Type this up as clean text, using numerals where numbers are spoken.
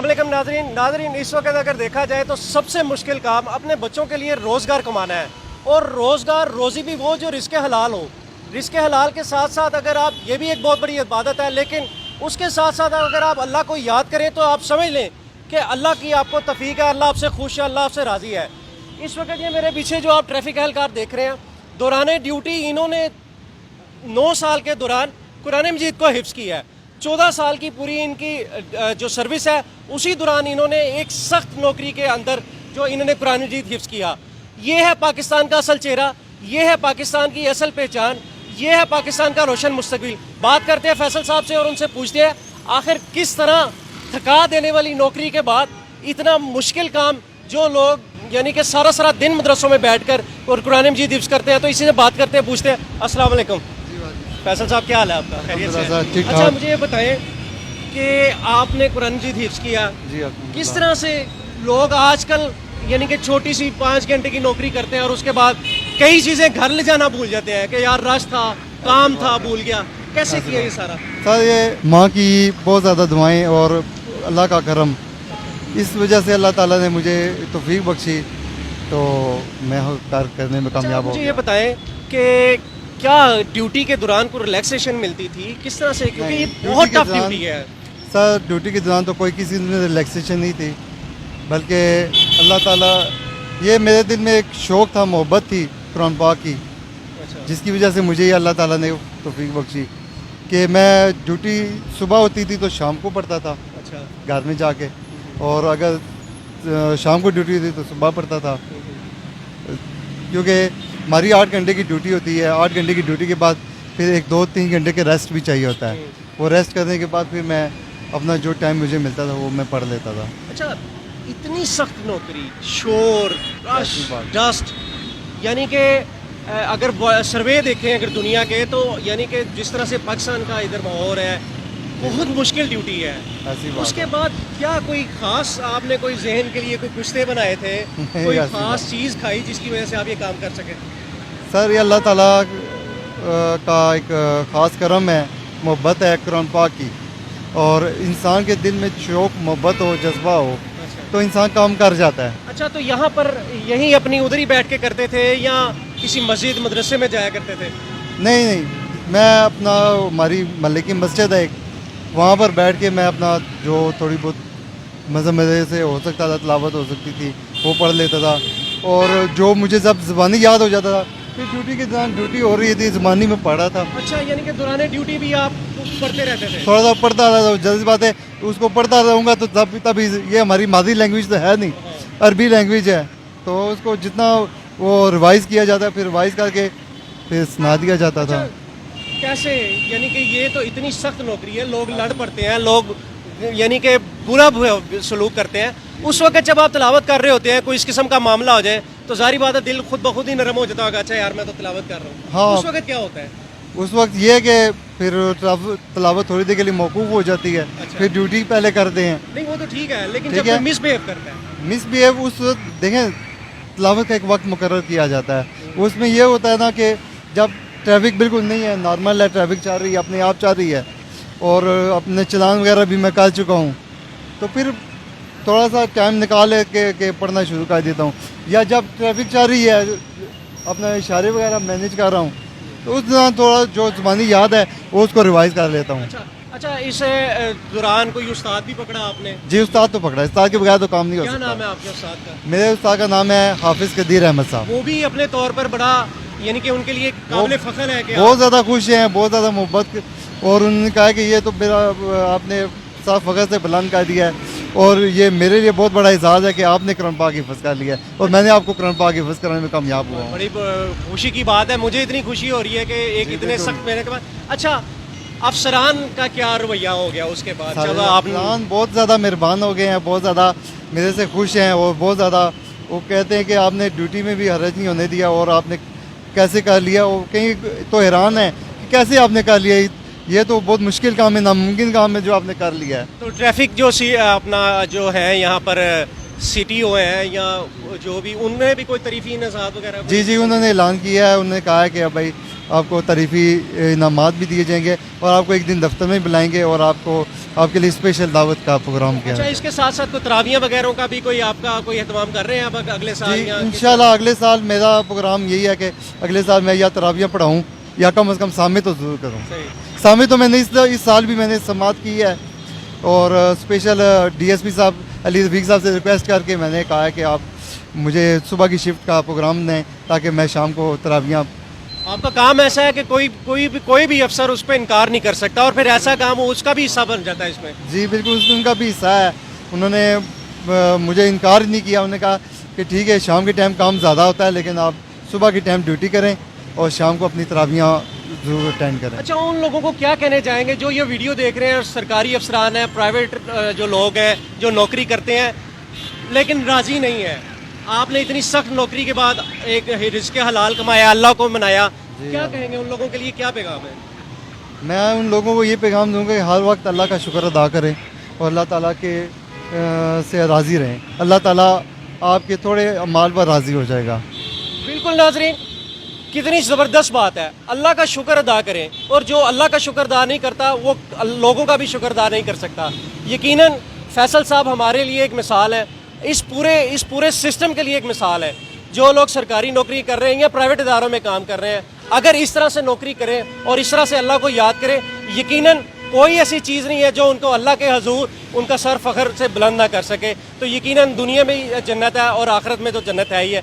अस्सलाम वालेकुम नाज़रीन, इस वक्त अगर देखा जाए तो सबसे मुश्किल काम अपने बच्चों के लिए रोज़गार कमाना है। और रोज़गार रोज़ी भी वो जो रिस्क हलाल हो। रिस्क हलाल के साथ साथ अगर आप, ये भी एक बहुत बड़ी इबादत है, लेकिन उसके साथ साथ अगर आप अल्लाह को याद करें तो आप समझ लें कि अल्लाह की आपको तौफीक है, अल्लाह आपसे खुश है, अल्लाह आपसे राज़ी है। इस वक्त ये मेरे पीछे जो आप ट्रैफिक एहलकार देख रहे हैं, दौरान ड्यूटी इन्होंने 9 साल के दौरान कुरान मजीद को हिफ्ज़ किया है। 14 साल की पूरी इनकी जो सर्विस है, उसी दौरान इन्होंने एक सख्त नौकरी के अंदर जो इन्होंने कुरान मजीद हिफ्ज़ किया। ये है पाकिस्तान का असल चेहरा, ये है पाकिस्तान की असल पहचान, ये है पाकिस्तान का रोशन मुस्तकबिल। बात करते हैं फैसल साहब से और उनसे पूछते हैं आखिर किस तरह थका देने वाली नौकरी के बाद इतना मुश्किल काम जो लोग यानी कि सारा सारा दिन मदरसों में बैठकर और कुरान मजीद हिफ्ज़ करते हैं। तो इसी से बात करते हैं, पूछते हैं। अस्सलाम वालेकुम फैसल साहब, क्या हाल है आपका? खैरियत से? अच्छा, मुझे ये बताएं कि आपने कुरान मजीद हिफ्ज़ किया, किस तरह से लोग आजकल यानी कि छोटी सी 5 घंटे की नौकरी करते हैं और उसके बाद कई चीज़ें घर ले जाना भूल जाते हैं कि यार रश था, काम था, भूल गया। कैसे किया ये सारा? सर, ये माँ की बहुत ज़्यादा दुआएं और अल्लाह का करम, इस वजह से अल्लाह ताला ने मुझे तौफीक बख्शी, तो मैं कार्य करने में कामयाब हो मुझे गया। ये बताएं कि क्या ड्यूटी के दौरान कोई रिलैक्सेशन मिलती थी, किस तरह से? क्योंकि ये बहुत ड्यूटी के टफ दौरान- ड्यूटी है। सर, ड्यूटी के दौरान तो कोई किसी में रिलैक्सेशन नहीं थी, बल्कि अल्लाह ताला, ये मेरे दिल में एक शौक़ था, मोहब्बत थी कुरान पाक की, अच्छा, जिसकी वजह से मुझे ये अल्लाह ताला ने तौफीक बख्शी कि मैं ड्यूटी सुबह होती थी तो शाम को पढ़ता था अच्छा, घर में जाके, और अगर शाम को ड्यूटी थी तो सुबह पढ़ता था, क्योंकि हमारी 8 घंटे की ड्यूटी होती है। 8 घंटे की ड्यूटी के बाद फिर 1-2-3 घंटे के रेस्ट भी चाहिए होता है। वो रेस्ट करने के बाद फिर मैं अपना जो टाइम मुझे मिलता था वो मैं पढ़ लेता था। अच्छा, इतनी सख्त नौकरी, शोर, रश, ऐसी बात। डस्ट, यानी कि अगर सर्वे देखें अगर दुनिया के, तो यानी कि जिस तरह से पाकिस्तान का इधर माहौल है, बहुत मुश्किल ड्यूटी है। ऐसी बात उसके है। बाद क्या कोई खास आपने कोई जहन के लिए कोई कुश्ते बनाए थे, कोई ऐसी खास चीज़ खाई जिसकी वजह से आप ये काम कर सकें? सर, ये अल्लाह ताला का एक ख़ास करम है, मोहब्बत है कुरान पाक की, और इंसान के दिल में शौक़, मोहब्बत हो, जज्बा हो, तो इंसान काम कर जाता है। अच्छा, तो यहाँ पर यहीं अपनी उधर ही बैठ के करते थे या किसी मस्जिद मदरसे में जाया करते थे? नहीं नहीं, मैं अपना, हमारी महल्ले की मस्जिद है एक, वहाँ पर बैठ के मैं अपना जो थोड़ी बहुत मज़े से हो सकता था, तिलावत हो सकती थी, वो पढ़ लेता था। और जो मुझे जब ज़बानी याद हो जाता था, फिर ड्यूटी के दौरान ड्यूटी हो रही थी, ज़बानी में पढ़ा था। अच्छा, यानी कि दौरान ड्यूटी भी आप पढ़ते रहते थे? थोड़ा सा पढ़ता था, तो जल्दी बात है, उसको पढ़ता रहूँगा तो तभी ये हमारी मादरी लैंग्वेज तो है नहीं, अरबी लैंग्वेज है, तो उसको जितना वो रिवाइज़ किया जाता है, फिर रिवाइज़ करके फिर सुना दिया जाता था। कैसे? यानी कि ये तो इतनी सख्त नौकरी है, लोग लड़ पड़ते हैं, लोग यानी कि बुरा सलूक करते हैं। उस वक्त जब आप तिलावत कर रहे होते हैं, कोई इस किस्म का मामला हो जाए, तो ज़ाहिर बात है दिल खुद ब खुद ही नरम हो जाता होगा, अच्छा यार मैं तो तिलावत कर रहा हूँ। हाँ। उस वक्त क्या होता है? उस वक्त ये है कि फिर तिलावत थोड़ी देर के लिए मौकूफ़ हो जाती है, अच्छा। फिर ड्यूटी पहले करते हैं। नहीं, वो तो ठीक है, लेकिन ठीक जब है। कोई मिसबिहेव करता है? मिसबिहेव, उस वक्त देखें, तिलावत का एक वक्त मुकर्रर किया जाता है, उसमें ये होता है ना कि जब ट्रैफिक बिल्कुल नहीं है, नॉर्मल है, ट्रैफिक चल रही है, अपने आप चल रही है, और अपने चलान वगैरह भी मैं कर चुका हूँ, तो फिर थोड़ा सा टाइम निकाल के पढ़ना शुरू कर देता हूँ। या जब ट्रैफिक चल रही है, अपना इशारे वगैरह मैनेज कर रहा हूँ, तो उस दौरान थोड़ा जो ज़बानी याद है वो उसको रिवाइज़ कर लेता हूँ। अच्छा, इस दौरान कोई उस्ताद भी पकड़ा आपने? जी, उस्ताद तो पकड़ा, उस्ताद के बगैर तो काम नहीं हो क्या सकता। नाम है आपके उस्ताद का? मेरे उस्ताद का नाम है हाफिज़ कदीर अहमद साहब। वो भी अपने तौर पर बड़ा, यानी कि उनके लिए काबिल फ़ख्र है कि बहुत ज़्यादा खुश हैं, बहुत ज़्यादा मोहब्बत, और उन्होंने कहा कि ये तो मेरा आपने साफ फ़ख्र से बुलंद कर दिया है, और ये मेरे लिए बहुत बड़ा एजाज़ है कि आपने कुरान पाक हिफ़्ज़ कर लिया है, और मैंने आपको कुरान पाक हिफ़्ज़ कराने में कामयाब हुआ हूँ। बड़ी खुशी की बात है, मुझे इतनी खुशी हो रही है कि एक इतने सख्त मेहनत के बाद। अच्छा, अफसरान का क्या रवैया हो गया उसके बाद जब आप? अफसरान बहुत ज़्यादा मेहरबान हो गए हैं, बहुत ज़्यादा मेरे से खुश हैं, और बहुत ज़्यादा वो कहते हैं कि आपने ड्यूटी में भी हरज नहीं होने दिया, और आपने कैसे कर लिया, वो कहीं तो हैरान है कि कैसे आपने कर लिया, ये तो बहुत मुश्किल काम है, नामुमकिन काम है जो आपने कर लिया है। तो ट्रैफिक जो अपना जो है यहाँ पर CTO हैं या जो भी, उनमें भी कोई तरीफी नज़ात वगैरह? जी जी, उन्होंने ऐलान किया है, उन्होंने कहा है कि अब भाई आपको तरीफी इनामात भी दिए जाएंगे, और आपको एक दिन दफ्तर में बुलाएंगे, और आपको آپ کے لیے اسپیشل دعوت کا پروگرام کیا اچھا ہے. اس کے ساتھ ساتھ کوئی تراویحیں وغیرہ کا بھی کوئی آپ کا کوئی اہتمام کر رہے ہیں اب اگلے سال جی یا انشاءاللہ اگلے سال میرا پروگرام یہی ہے کہ اگلے سال میں یا تراویح پڑھاؤں یا کم از کم سامع تو ضرور کروں. صحیح. سامع تو میں نے اس سال بھی میں نے سماعت کی ہے اور اسپیشل ڈی ایس پی صاحب علی رفیق صاحب سے ریکویسٹ کر کے میں نے کہا ہے کہ آپ مجھے صبح کی شفٹ کا پروگرام دیں تاکہ میں شام کو تراویح. آپ کا کام ایسا ہے کہ کوئی بھی افسر اس پہ انکار نہیں کر سکتا اور پھر ایسا کام ہو اس کا بھی حصہ بن جاتا ہے اس میں. جی بالکل اس میں ان کا بھی حصہ ہے. انہوں نے مجھے انکار نہیں کیا. انہوں نے کہا کہ ٹھیک ہے شام کے ٹائم کام زیادہ ہوتا ہے لیکن آپ صبح کے ٹائم ڈیوٹی کریں اور شام کو اپنی تراویح ضرور اٹینڈ کریں. اچھا ان لوگوں کو کیا کہنے چاہیں گے جو یہ ویڈیو دیکھ رہے ہیں اور سرکاری افسران ہیں پرائیویٹ جو لوگ ہیں جو نوکری کرتے ہیں لیکن راضی نہیں ہے. آپ نے اتنی سخت نوکری کے بعد ایک رزق حلال کمایا اللہ کو منایا کیا کہیں گے ان لوگوں کے لیے کیا پیغام ہے؟ میں ان لوگوں کو یہ پیغام دوں گا کہ ہر وقت اللہ کا شکر ادا کریں اور اللہ تعالیٰ کے سے راضی رہیں. اللہ تعالیٰ آپ کے تھوڑے اعمال پر راضی ہو جائے گا. بالکل ناظرین کتنی زبردست بات ہے. اللہ کا شکر ادا کریں اور جو اللہ کا شکر ادا نہیں کرتا وہ لوگوں کا بھی شکر ادا نہیں کر سکتا. یقیناً فیصل صاحب ہمارے لیے ایک مثال ہے. اس پورے سسٹم کے لیے ایک مثال ہے. جو لوگ سرکاری نوکری کر رہے ہیں یا پرائیویٹ اداروں میں کام کر رہے ہیں اگر اس طرح سے نوکری کریں اور اس طرح سے اللہ کو یاد کریں یقیناً کوئی ایسی چیز نہیں ہے جو ان کو اللہ کے حضور ان کا سر فخر سے بلند نہ کر سکے. تو یقیناً دنیا میں جنت ہے اور آخرت میں تو جنت ہے ہی ہے.